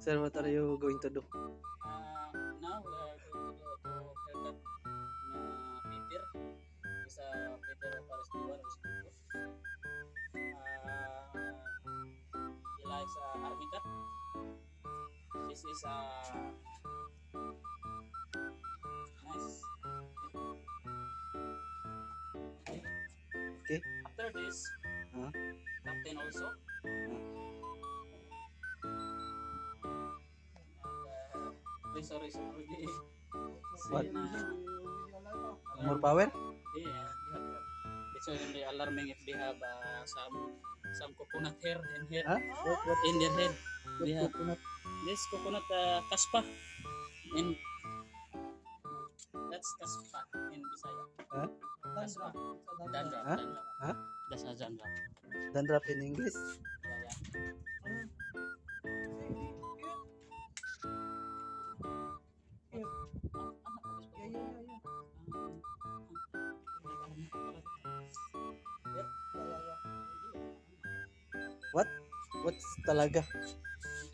Sir, what are you going to do? Now we are going to do a haircut na Peter. Isa Peter para sa luar is dito. He likes army cut. This is nice. Okay. Okay. After this, Huh? captain also. Sorry. What? Saying More power? yeah. It's only alarming if they have some coconut hair in here. Huh? What? In their head. They have Coconut? this coconut kaspa in that's kaspa in Bisaya. Huh? Kaspa. Dandruff. Huh? Dandruff. Huh? That's a dandruff. Dandruff in English? Yeah. What? What's talaga?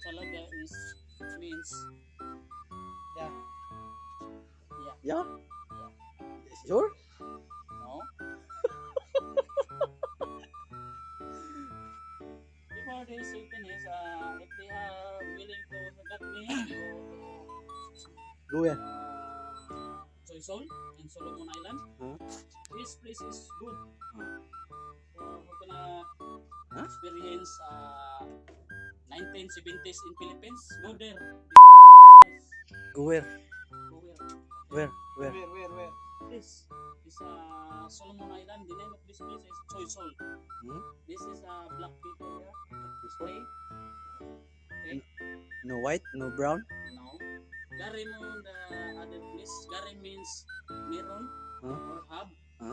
Talaga is means yeah. Yeah? Sure? No. Before this finish, if they are willing to let me Go where? Soy Sol in Solomon Island, Huh? this place is good. We're gonna Huh? experience 1970s in Philippines. Go there. Go where? Go where? Where? Where? This is Solomon Island. The name of this place is Soy Sol. Hmm? This is black people here. Display. Okay. No white? No brown? No. Gary mo the other place. Gary means meron Huh? or hub. Huh?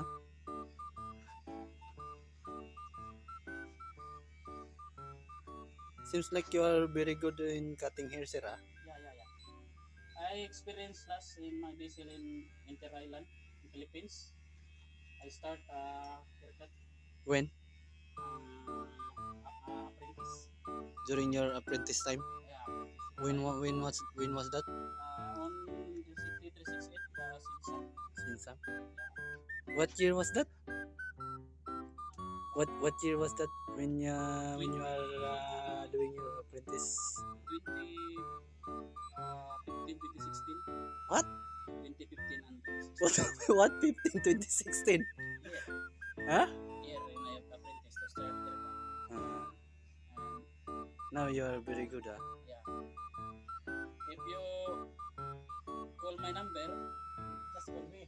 Seems like you are very good in cutting hair, sir. Ah? Yeah. I experienced last in my diesel in Inter Island, in Philippines. I start haircut When? apprentice. During your apprentice time? Yeah, apprentice. When was that? On UCT 368, Sinsa. Since what year was that? What year was that when you are doing your apprentice? 2016. What? 2015 and 2016. What 15 2016? Yeah. Huh? Here in my apprentice to start haircut. Uh, And now you are very good. Ah. yeah. If you call my number, just call me.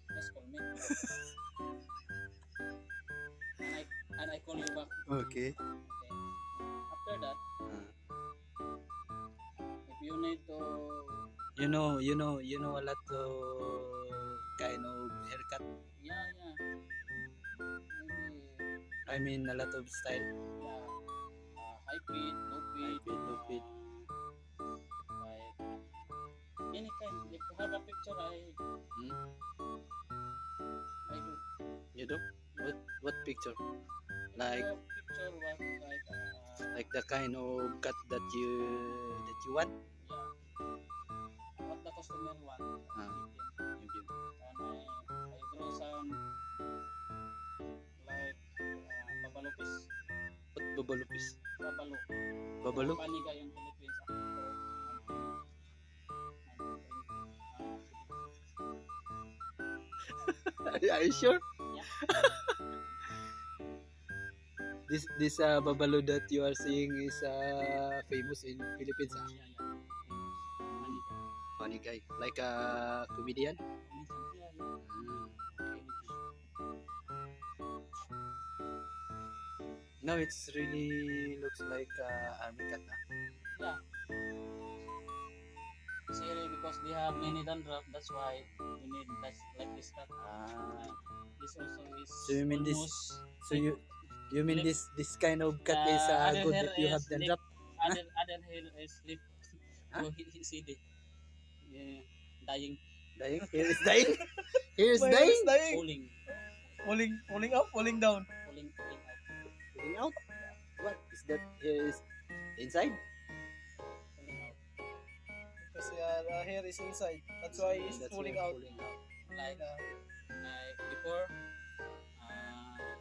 And I call you back. Okay. Okay. After that, if you need to You know a lot of kind of haircut. yeah. Maybe I mean a lot of style. yeah. High feed, low feed. High feed, low feed. Like any kind. If you have a picture, Hmm? I do. You do? What picture? Like If your picture was like the kind of cut that you want? yeah. What the customer want. You give. And I draw some like babalopis. What babalupis? Babalo. Babalo? Paniga yung Philippines. Are you sure? Yeah. This babalo that you are seeing is famous in Philippines. Ah? Yeah. Paniga. Funny guy, like a comedian. Yeah. Okay. Now it's really looks like army cut. Ah. Yeah. See, because they have many dandruff, that's why we need like this cut. This also is So you mean this? almost So you mean this kind of cut is other good hair if you have is dandruff? other hair is lip. Huh? So he see the dying, Dying? Here is dying? Here is dying? falling Falling up, falling down. out. Falling out? What is that? Here is inside? Falling out. the hair is inside. That's why it's That's pulling why out. Like before,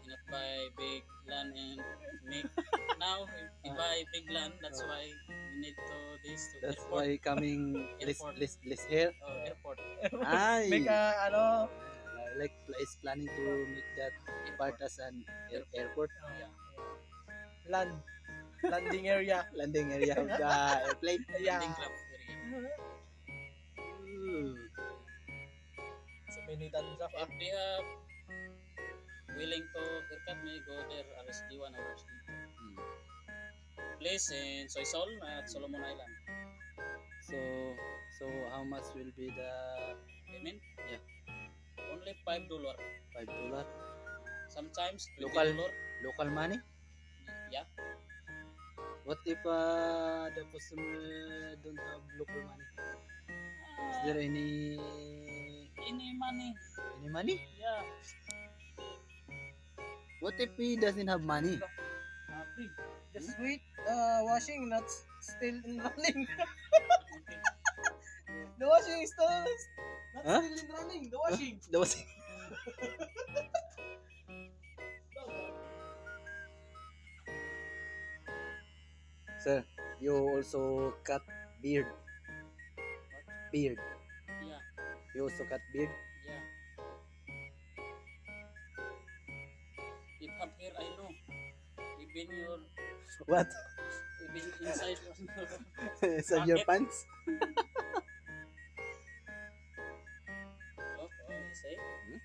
not buy big land and make. Now if you buy big land, that's why you need to this to That's airport. why coming Airport. less hair. Airport. Ay, Make a ano. like is planning to make that part as an airport Yeah. Landing area. landing area of the airplane. Yeah. Landing craft area. Ooh. So many dandruff. If they have willing to haircut me, go there RSD1 or RSD2. Hmm. Place in Soysol at Solomon Island. So so how much will be the Payment? Yeah. Only $5. $5? Sometimes Local. $20. Local money? Yeah. What if the customer don't have local money? Is there any Any money? Yeah. What if he doesn't have money? Free. Just wait. Washing not still in running. Okay. The washing is still not Huh? still in running. The washing. That was Sir, you also cut beard. Beard. Yeah. You also cut beard. Yeah. If up here, I know. Even your, What? even inside. Inside your pants? Oh, you say? Hmm?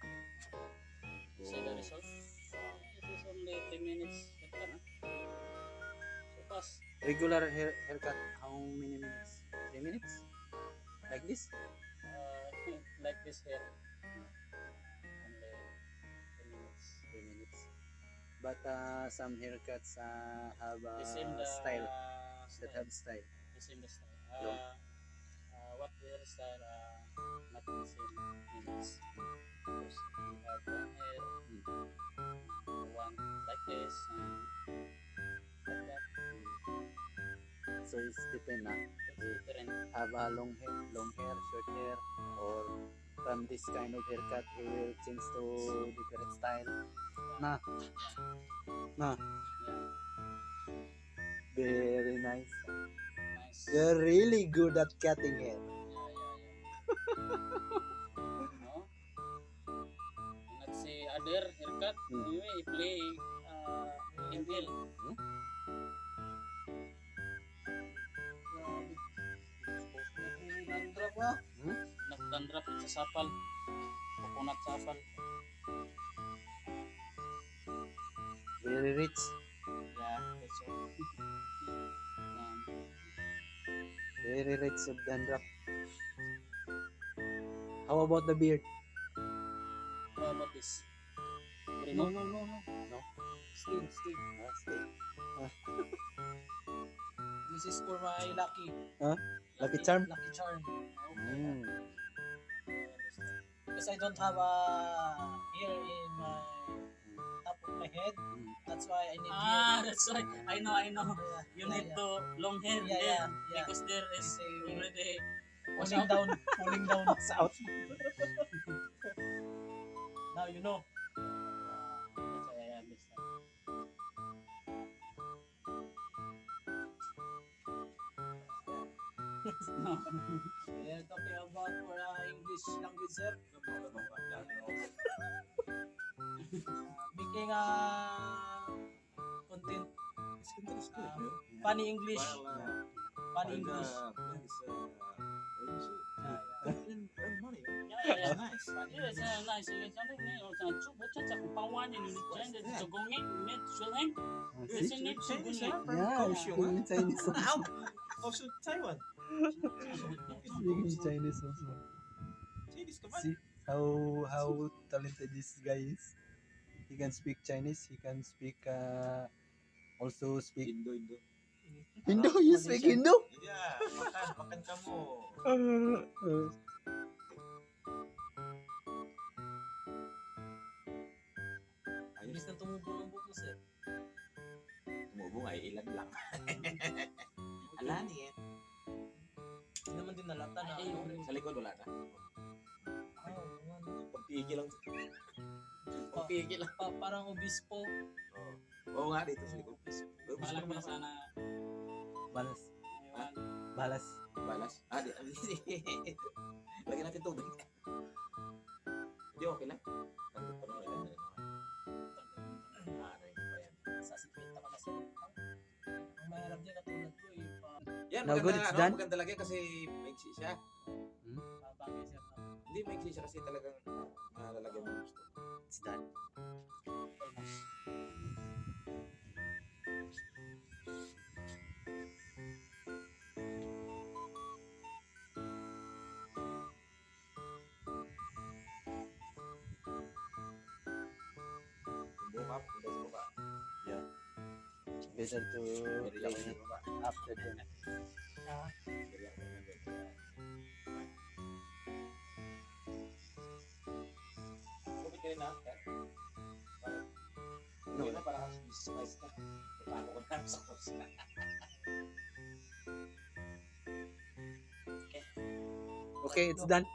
You say the result? It is only 10 minutes. Haircut, huh? So fast. Regular haircut, how many minutes? 3 minutes? Like this? Like this hair. Only 10 minutes. 3 minutes. But some haircuts have It's in the style. That have style. It's in the style. No. What hairstyle? Not the same minutes. Because you have long hair, one like this, and like that. So it's depend na. It's different. Have a long hair, short hair, or from this kind of haircut, he will change to different style. Na, na, Yeah, very nice. nice. You're really good at cutting hair. No? Not say other haircut. Anyway, he play Intel. Dandruff ah. Nagdandrap sa sapal. Coconut sapal. Very rich. Yeah, that's all. Very rich of dandruff. How about the beard? How about this? No. Still. Stay. This is for my lucky. Lucky charm? Lucky charm. Mm. Because I don't have a hair in my top of my head. That's why I need hair. That's right. I know. You need to long hair Yeah, there yeah. because there is Kasi already wash Pulling out. down. Pulling down. Out. Now you know. That's why I understand. Yeah, talking about for English language, sir. Making content. Funny English. Funny English. Yeah. Nice. Yeah, it's nice. It's Yeah, speaking Chinese also. Also Taiwan. Speaking Chinese also. See how talented this guy is. He can speak Chinese. He can speak also speak Indo. Indo. You speak Indo? Iya, makan kamu. Imbis na tumubo ng buko, sir. Tumubong ay ilan lang. Ala niya. Hindi naman naman din nalata na. Ay, Sa likod wala na. ano, Pagpigil lang. Pigil lang. parang obispo. Oo nga, dito sa likod. Balak na sana. Balas. Ewan. Balas. Balas. Ah, di. Lagyan natin tubig. Hindi, okay lang. Tanggap pa naman ilan na naman. Sa 50 ka kasi. Ang mahirap din katulad ko Yan, Now good, it's done? maganda lagyan kasi maiksi siya. bagay siya na. Hindi maiksi siya kasi talagang lalagyan mo gusto. It's done. Yung buka, hanggang sa buka. Better to Very lang play sa it buka. after the Very lang hanggang sa buka. Kumit ka rin na? No. Hindi na, parang spice na. Paano ko na sa course na. Okay, it's done.